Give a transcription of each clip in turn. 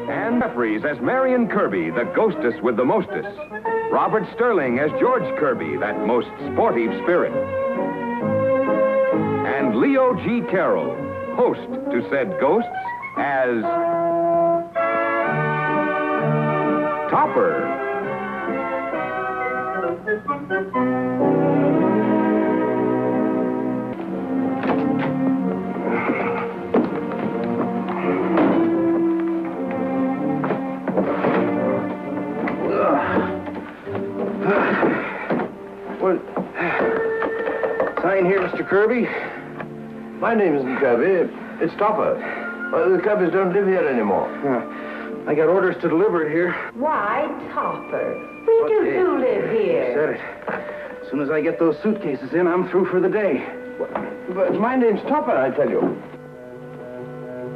And Jeffries as Marion Kirby, the ghostess with the mostess. Robert Sterling as George Kirby, that most sportive spirit. And Leo G. Carroll, host to said ghosts, as Topper. Well, sign here, Mr. Kirby. My name isn't Kirby. It's Topper. The Kirbys don't live here anymore. I got orders to deliver it here. Why, Topper? We do live here. Said it. As soon as I get those suitcases in, I'm through for the day. But my name's Topper, I tell you.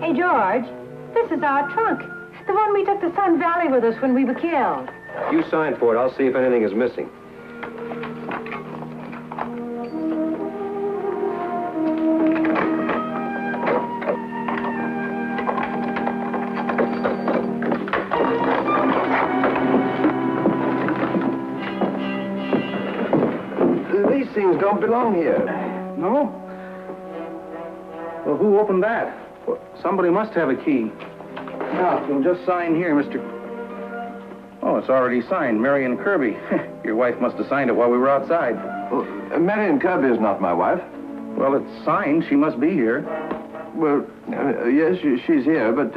Hey, George, this is our trunk. The one we took to Sun Valley with us when we were killed. You sign for it. I'll see if anything is missing. These things don't belong here. No? Well, who opened that? Well, somebody must have a key. Now, you'll just sign here, Mr. Oh, it's already signed. Marion Kirby. Your wife must have signed it while we were outside. Well, Marion Kirby is not my wife. Well, it's signed. She must be here. Well, yes, she's here, but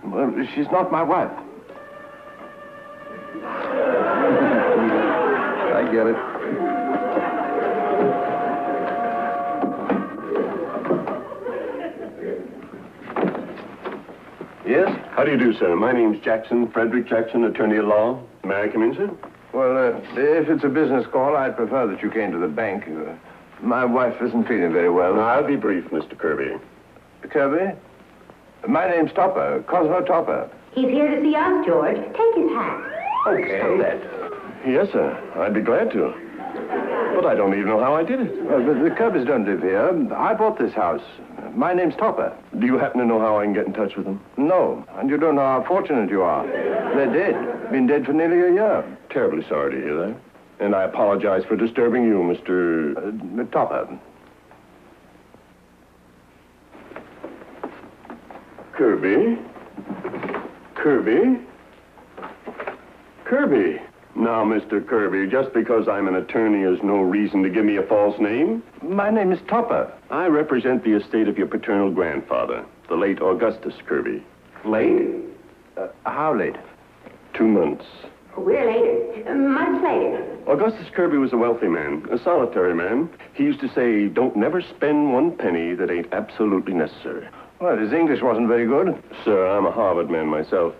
well, she's not my wife. I get it. Yes? How do you do, sir? My name's Jackson, Frederick Jackson, attorney at law. May I come in, sir? Well, if it's a business call, I'd prefer that you came to the bank. My wife isn't feeling very well. No, I'll be brief, Mr. Kirby. Kirby? My name's Topper, Cosmo Topper. He's here to see us, George. Take his hat. Okay. Yes, sir. I'd be glad to. But I don't even know how I did it. The Kirbys don't live here. I bought this house. My name's Topper. Do you happen to know how I can get in touch with them? No, and you don't know how fortunate you are. They're dead. Been dead for nearly a year. Terribly sorry to hear that. And I apologize for disturbing you, Mr. Topper. Kirby? Kirby? Kirby? Now, Mr. Kirby, just because I'm an attorney is no reason to give me a false name. My name is Topper. I represent the estate of your paternal grandfather, the late Augustus Kirby. Late? How late? 2 months. We're later. Months later. Augustus Kirby was a wealthy man, a solitary man. He used to say, don't never spend one penny that ain't absolutely necessary. Well, his English wasn't very good. Sir, I'm a Harvard man myself.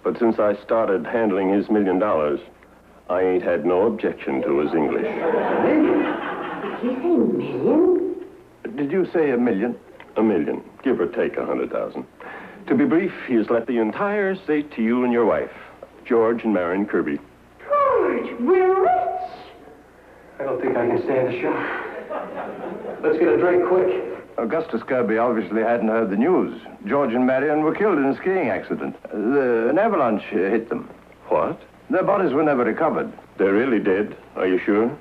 But since I started handling his $1 million, I ain't had no objection to his English. Million? Did you say million? Did you say $1 million? $1 million, give or take 100,000. To be brief, he has left the entire estate to you and your wife, George and Marion Kirby. George, we're rich. I don't think I can stand the shock. Let's get a drink quick. Augustus Kirby obviously hadn't heard the news. George and Marion were killed in a skiing accident. An avalanche hit them. What? Their bodies were never recovered. They're really dead, are you sure?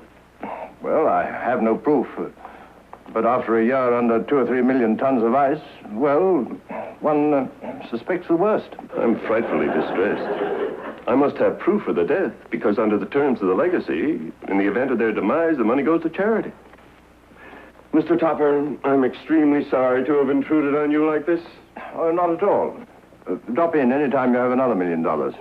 Well, I have no proof. But after a year under 2 or 3 million tons of ice, well, one suspects the worst. I'm frightfully distressed. I must have proof of the death, because under the terms of the legacy, in the event of their demise, the money goes to charity. Mr. Topper, I'm extremely sorry to have intruded on you like this. Oh, not at all. Drop in any time you have another $1 million. $1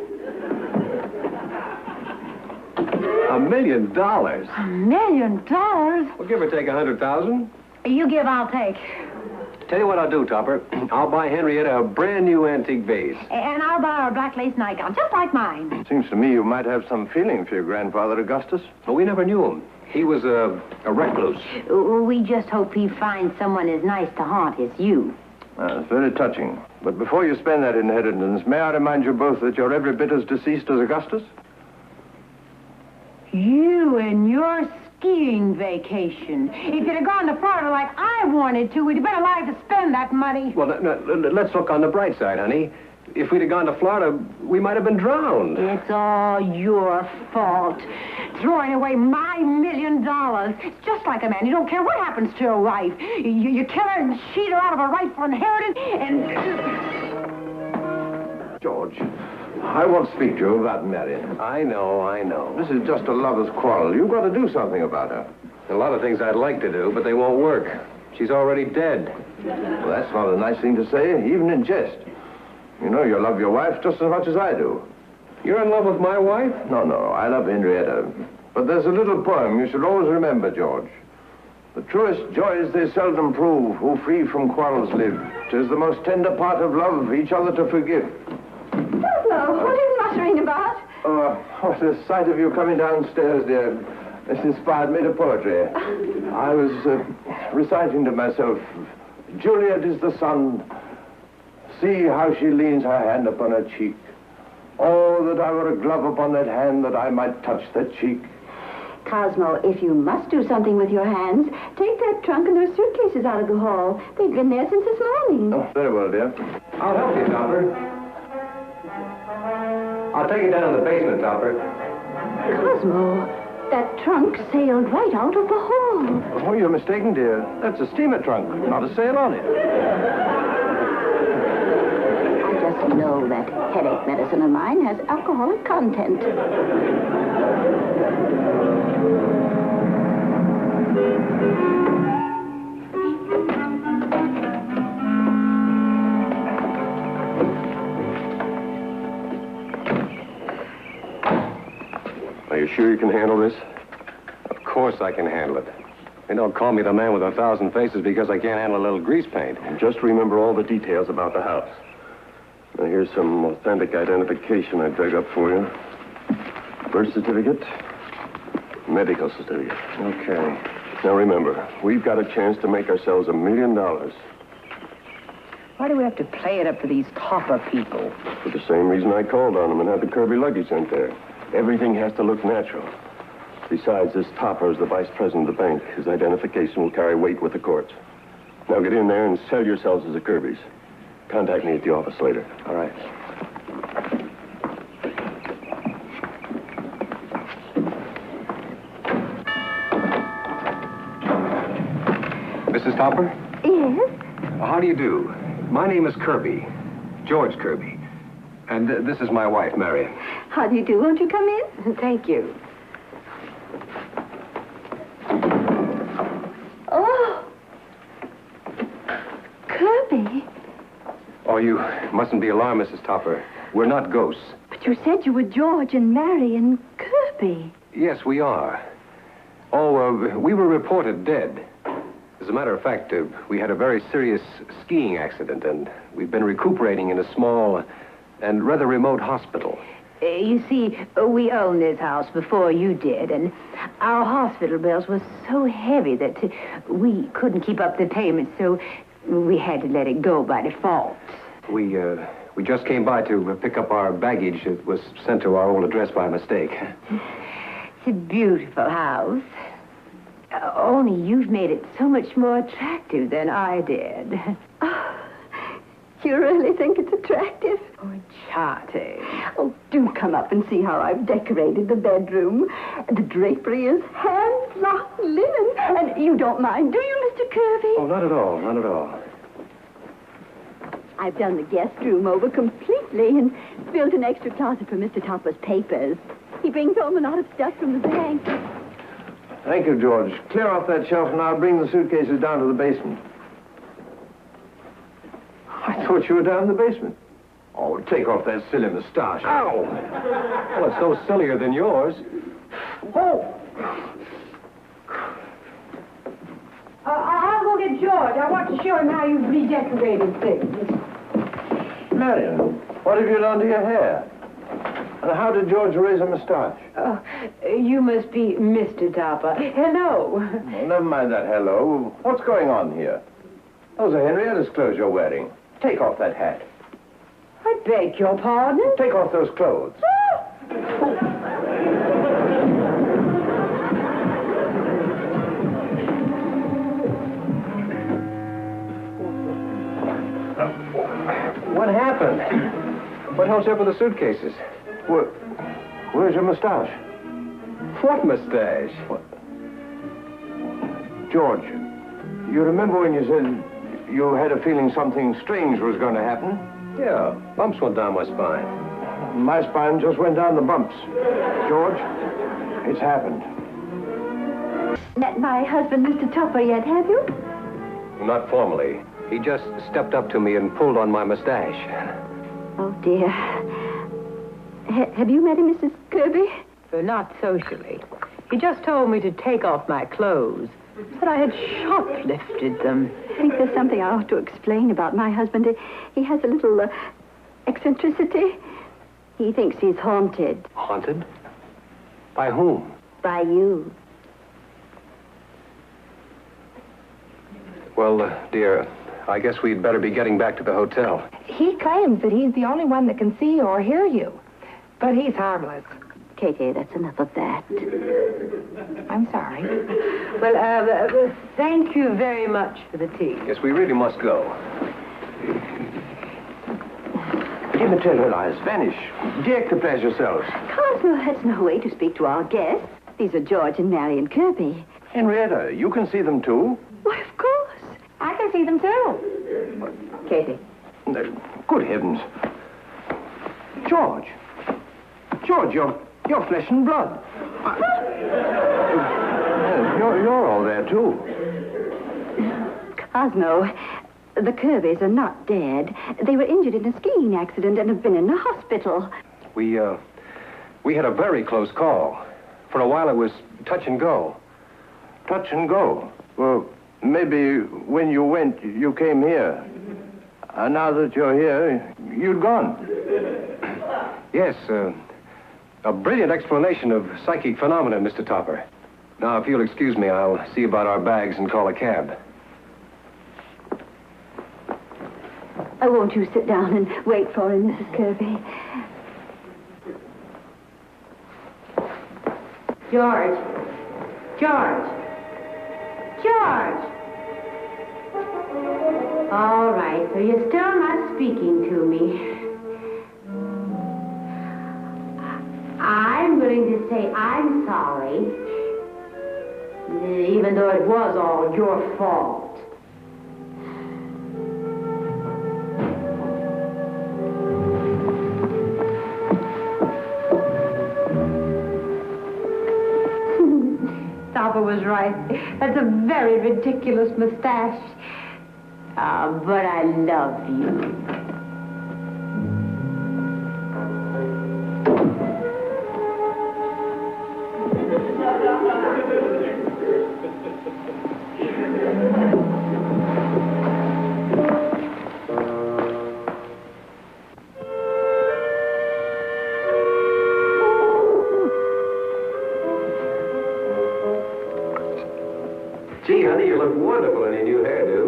million? $1 million? Well, give or take 100,000. You give, I'll take. Tell you what I'll do, Topper. I'll buy Henrietta a brand new antique vase. And I'll buy her a black lace nightgown, just like mine. Seems to me you might have some feeling for your grandfather, Augustus. Well, we never knew him. He was a recluse. We just hope he finds someone as nice to haunt as you. It's very touching. But before you spend that inheritance, may I remind you both that you're every bit as deceased as Augustus? You and your skiing vacation. If you'd have gone to Florida like I wanted to, we'd have been alive to spend that money. Well, let's look on the bright side, honey. if we'd have gone to Florida, we might have been drowned. It's all your fault. Throwing away my $1 million. It's just like a man. You don't care what happens to your wife. You kill her and cheat her out of a rightful inheritance and... George, I want to speak to you about Marion. I know. This is just a lover's quarrel. You've got to do something about her. A lot of things I'd like to do, but they won't work. She's already dead. Well, that's not a nice thing to say, even in jest. You know you love your wife just as much as I do. You're in love with my wife? No, I love Henrietta. But there's a little poem you should always remember, George. The truest joys they seldom prove, who free from quarrels live. 'Tis the most tender part of love, each other to forgive. Hello, what are you muttering about? The sight of you coming downstairs, dear, this inspired me to poetry. I was reciting to myself, Juliet is the sun. See how she leans her hand upon her cheek. Oh, that I were a glove upon that hand, that I might touch that cheek. Cosmo, if you must do something with your hands, take that trunk and those suitcases out of the hall. They've been there since this morning. Oh, very well, dear. I'll help you, Topper. I'll take you down to the basement, Topper. Cosmo, that trunk sailed right out of the hall. Oh, you're mistaken, dear. That's a steamer trunk, not a sail on it. I just know that headache medicine of mine has alcoholic content. Are you sure you can handle this? Of course I can handle it. They don't call me the man with 1,000 faces because I can't handle a little grease paint. And just remember all the details about the house. Now, here's some authentic identification I dug up for you. Birth certificate, medical certificate. Okay. Now, remember, we've got a chance to make ourselves $1 million. Why do we have to play it up for these Topper people? For the same reason I called on them and had the Kirby luggage sent there. Everything has to look natural. Besides, this Topper is the vice president of the bank. His identification will carry weight with the courts. Now get in there and sell yourselves as the Kirbys. Contact me at the office later. All right. Mrs. Topper? Yes? How do you do? My name is Kirby. George Kirby. And this is my wife, Marion. How do you do? Won't you come in? Thank you. Oh. Kirby. Oh, you mustn't be alarmed, Mrs. Topper. We're not ghosts. But you said you were George and Marion Kirby. Yes, we are. Oh, we were reported dead. As a matter of fact, we had a very serious skiing accident, and we've been recuperating in a small and rather remote hospital. You see, we owned this house before you did, and our hospital bills were so heavy that we couldn't keep up the payments, so we had to let it go by default. We just came by to pick up our baggage that was sent to our old address by mistake. It's a beautiful house. Only you've made it so much more attractive than I did. Oh, you really think it's attractive? Oh, charming. Oh, do come up and see how I've decorated the bedroom. The drapery is hand-blocked linen. And you don't mind, do you, Mr. Kirby? Oh, not at all, not at all. I've done the guest room over completely and built an extra closet for Mr. Topper's papers. He brings home a lot of stuff from the bank. Thank you, George. Clear off that shelf and I'll bring the suitcases down to the basement. I thought you were down in the basement. Oh, take off that silly mustache. Ow! Well, it's no sillier than yours. Oh! I'll go get George. I want to show him how you've redecorated things. Marion, what have you done to your hair? And how did George raise a mustache? You must be Mr. Topper. Hello. Well, never mind that hello. What's going on here? Those are Henrietta's clothes you're wearing. Take off that hat. I beg your pardon? Take off those clothes. What happened? What hell's up with the suitcases? Where's your mustache? What mustache? George, you remember when you said you had a feeling something strange was going to happen? Yeah, bumps went down my spine. My spine just went down the bumps. George, it's happened. Met my husband, Mr. Topper, yet, have you? Not formally. He just stepped up to me and pulled on my mustache. Oh, dear. Have you met him, Mrs. Kirby? Not socially. He just told me to take off my clothes. Said I had shoplifted them. I think there's something I ought to explain about my husband. He has a little eccentricity. He thinks he's haunted. Haunted? By whom? By you. Well, dear, I guess we'd better be getting back to the hotel. He claims that he's the only one that can see or hear you. But he's harmless. Katie, that's enough of that. I'm sorry. Well, thank you very much for the tea. Yes, we really must go. Immaterialize, vanish. Decompose yourselves. Cosmo has no way to speak to our guests. These are George and Marion Kirby. Henrietta, you can see them too. Why, of course. I can see them too. Katie. Good heavens. George. George, you're flesh and blood. You're all there too. Cosmo, the Kirbys are not dead. They were injured in a skiing accident and have been in the hospital. We had a very close call. For a while it was touch and go. Touch and go. Well, maybe when you went, you came here. And now that you're here, you'd gone. Yes, a brilliant explanation of psychic phenomena, Mr. Topper. Now, if you'll excuse me, I'll see about our bags and call a cab. Oh, won't you sit down and wait for him, Mrs. Kirby? George. George. George. All right, so you're still not speaking to me. I'm willing to say I'm sorry, even though it was all your fault. Topper was right. That's a very ridiculous mustache. But I love you. Gee, honey, you look wonderful in your new hairdo.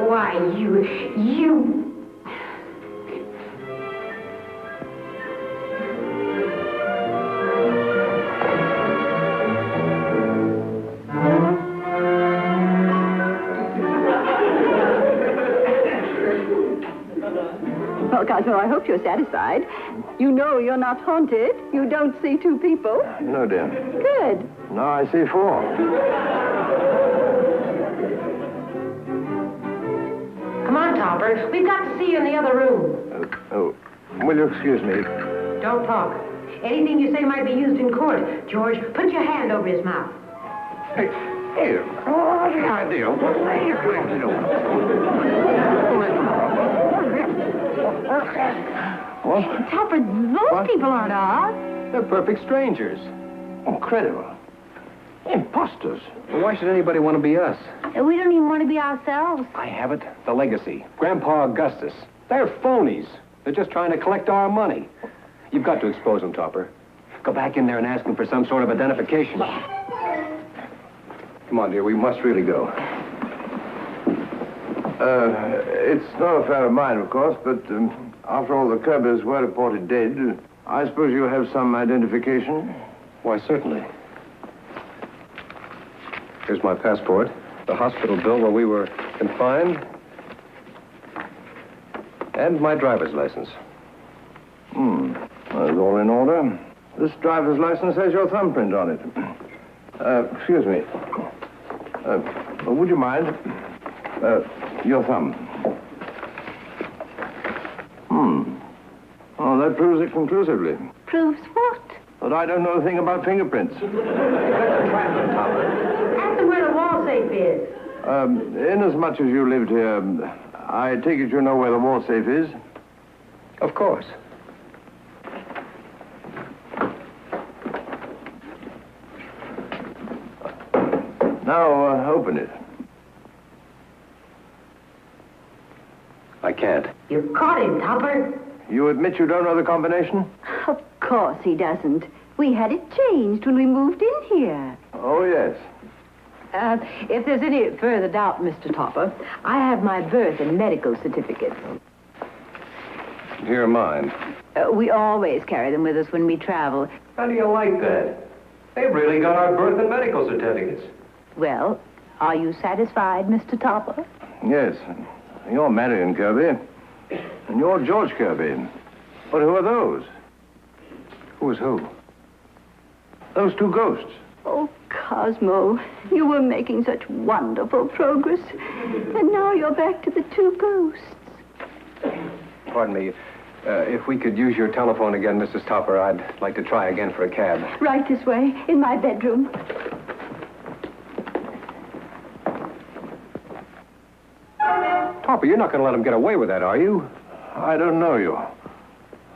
Why, you... Well, Cosmo, I hope you're satisfied. You know you're not haunted. You don't see two people. No, dear. Good. No, I see four. Come on, Topper. We've got to see you in the other room. Will you excuse me? Don't talk. Anything you say might be used in court. George, put your hand over his mouth. Hey, what's the idea? What are you trying to do? What? Topper, those people aren't ours. They're perfect strangers. Incredible. Imposters. Well, why should anybody want to be us? We don't even want to be ourselves. I have it. The legacy. Grandpa Augustus. They're phonies. They're just trying to collect our money. You've got to expose them, Topper. Go back in there and ask them for some sort of identification. Come on, dear. We must really go. It's no affair of mine, of course, but after all, the Kirbys were reported dead. I suppose you have some identification? Why, certainly. Here's my passport, the hospital bill where we were confined, And my driver's license. That's all in order. This driver's license has your thumbprint on it. Excuse me. Would you mind? Your thumb. Oh, that proves it conclusively. Proves what? But I don't know a thing about fingerprints. Ask them where the wall safe is. Inasmuch as you lived here, I take it you know where the wall safe is? Of course. Now, open it. I can't. You caught him, Topper. You admit you don't know the combination? Of course he doesn't. We had it changed when we moved in here. Oh, yes. If there's any further doubt, Mr. Topper, I have my birth and medical certificates. Here are mine. We always carry them with us when we travel. How do you like that? They've really got our birth and medical certificates. Well, are you satisfied, Mr. Topper? Yes. You're Marion Kirby. And you're George Kirby. But who are those? Who is who? Those two ghosts. Oh, Cosmo, you were making such wonderful progress. And now you're back to the two ghosts. Pardon me. If we could use your telephone again, Mrs. Topper, I'd like to try again for a cab. Right this way, in my bedroom. Topper, you're not going to let him get away with that, are you? I don't know you.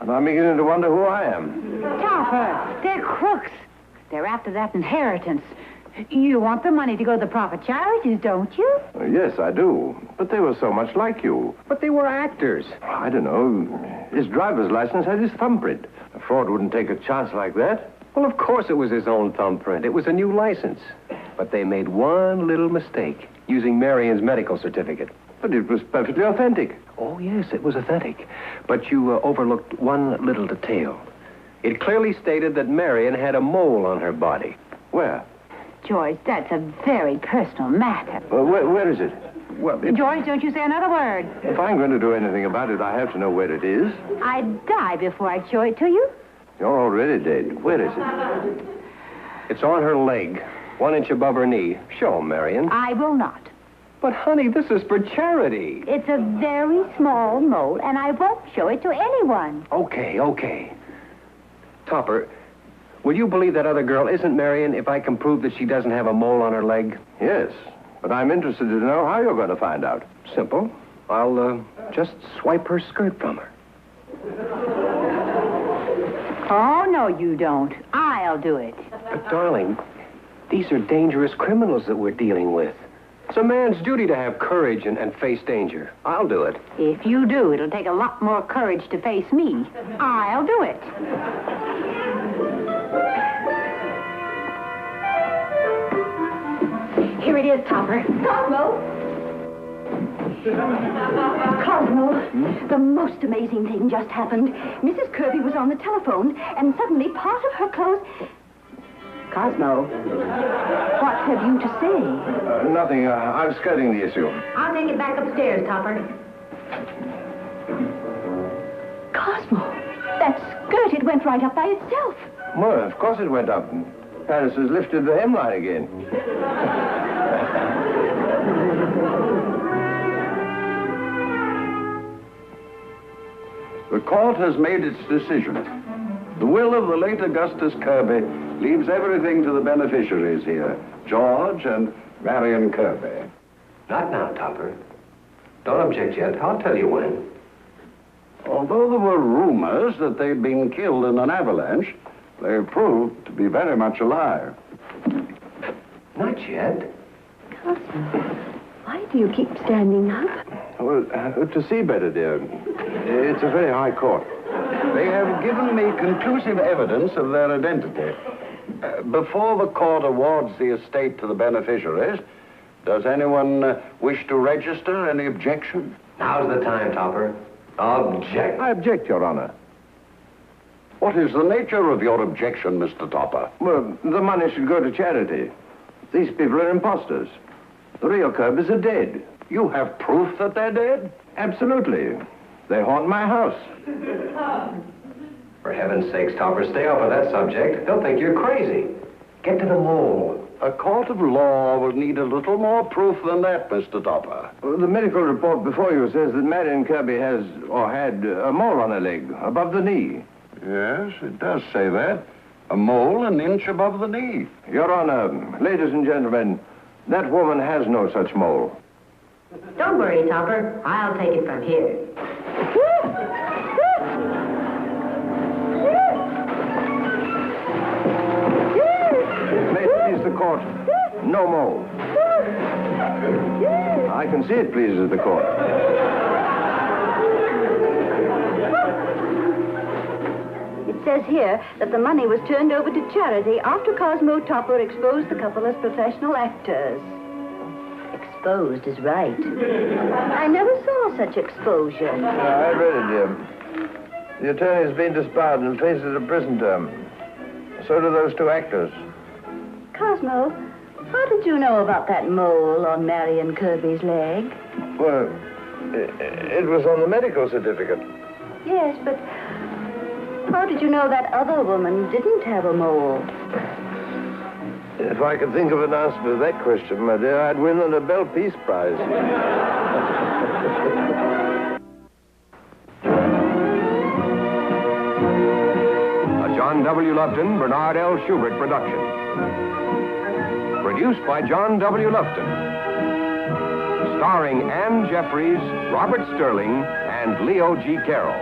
And I'm beginning to wonder who I am. Topper, they're crooks. They're after that inheritance. You want the money to go to the proper charities, don't you? Yes, I do. But they were so much like you. But they were actors. I don't know. His driver's license had his thumbprint. A fraud wouldn't take a chance like that. Well, of course it was his own thumbprint. It was a new license. But they made one little mistake, using Marion's medical certificate. But it was perfectly authentic. Oh, yes, it was authentic. But you overlooked one little detail. It clearly stated that Marion had a mole on her body. Where? George, that's a very personal matter. Where is it? Well, George, don't you say another word. If I'm going to do anything about it, I have to know where it is. I'd die before I'd show it to you. You're already dead. Where is it? It's on her leg, 1 inch above her knee. Show 'em, Marion. I will not. But, honey, this is for charity. It's a very small mole, and I won't show it to anyone. Okay. Topper, will you believe that other girl isn't Marion if I can prove that she doesn't have a mole on her leg? Yes, but I'm interested to know how you're going to find out. Simple. I'll just swipe her skirt from her. Oh, no, you don't. I'll do it. But, darling, these are dangerous criminals that we're dealing with. It's a man's duty to have courage and face danger. I'll do it. If you do, it'll take a lot more courage to face me. I'll do it. Here it is, Topper. Cosmo! Cosmo, the most amazing thing just happened. Mrs. Kirby was on the telephone, and suddenly part of her clothes... Cosmo, what have you to say? Nothing. I'm skirting the issue. I'll take it back upstairs, Topper. Cosmo, that skirt, it went right up by itself. Well, of course it went up. Paris has lifted the hemline again. The court has made its decision. The will of the late Augustus Kirby leaves everything to the beneficiaries here, George and Marion Kirby. Not now, Topper. Don't object yet. I'll tell you when. Although there were rumors that they'd been killed in an avalanche, they proved to be very much alive. Not yet. Cosmo, why do you keep standing up? Well, to see better, dear. It's a very high court. They have given me conclusive evidence of their identity. Before the court awards the estate to the beneficiaries, does anyone wish to register any objection? Now's the time, Topper. Object. I object, Your Honor. What is the nature of your objection, Mr. Topper? Well, the money should go to charity. These people are imposters. The real Kirbys are dead. You have proof that they're dead? Absolutely. They haunt my house. For heaven's sakes, Topper, stay off of that subject. They'll think you're crazy. Get to the mole. A court of law will need a little more proof than that, Mr. Topper. Well, the medical report before you says that Marion Kirby has, or had, a mole on her leg, above the knee. Yes, it does say that. A mole an inch above the knee. Your Honor, ladies and gentlemen, that woman has no such mole. Don't worry, Topper. I'll take it from here. May it please the court, no mole. I can see it pleases the court. It says here that the money was turned over to charity after Cosmo Topper exposed the couple as professional actors. Exposed is right. I never saw such exposure. I read it, dear. The attorney's been disbarred and faces a prison term. So do those two actors. Cosmo, how did you know about that mole on Marion Kirby's leg? Well, it was on the medical certificate. Yes, but how did you know that other woman didn't have a mole? If I could think of an answer to that question, my dear, I'd win the Nobel Peace Prize. A John W. Lupton, Bernard L. Schubert production. Produced by John W. Lupton. Starring Anne Jeffries, Robert Sterling, and Leo G. Carroll.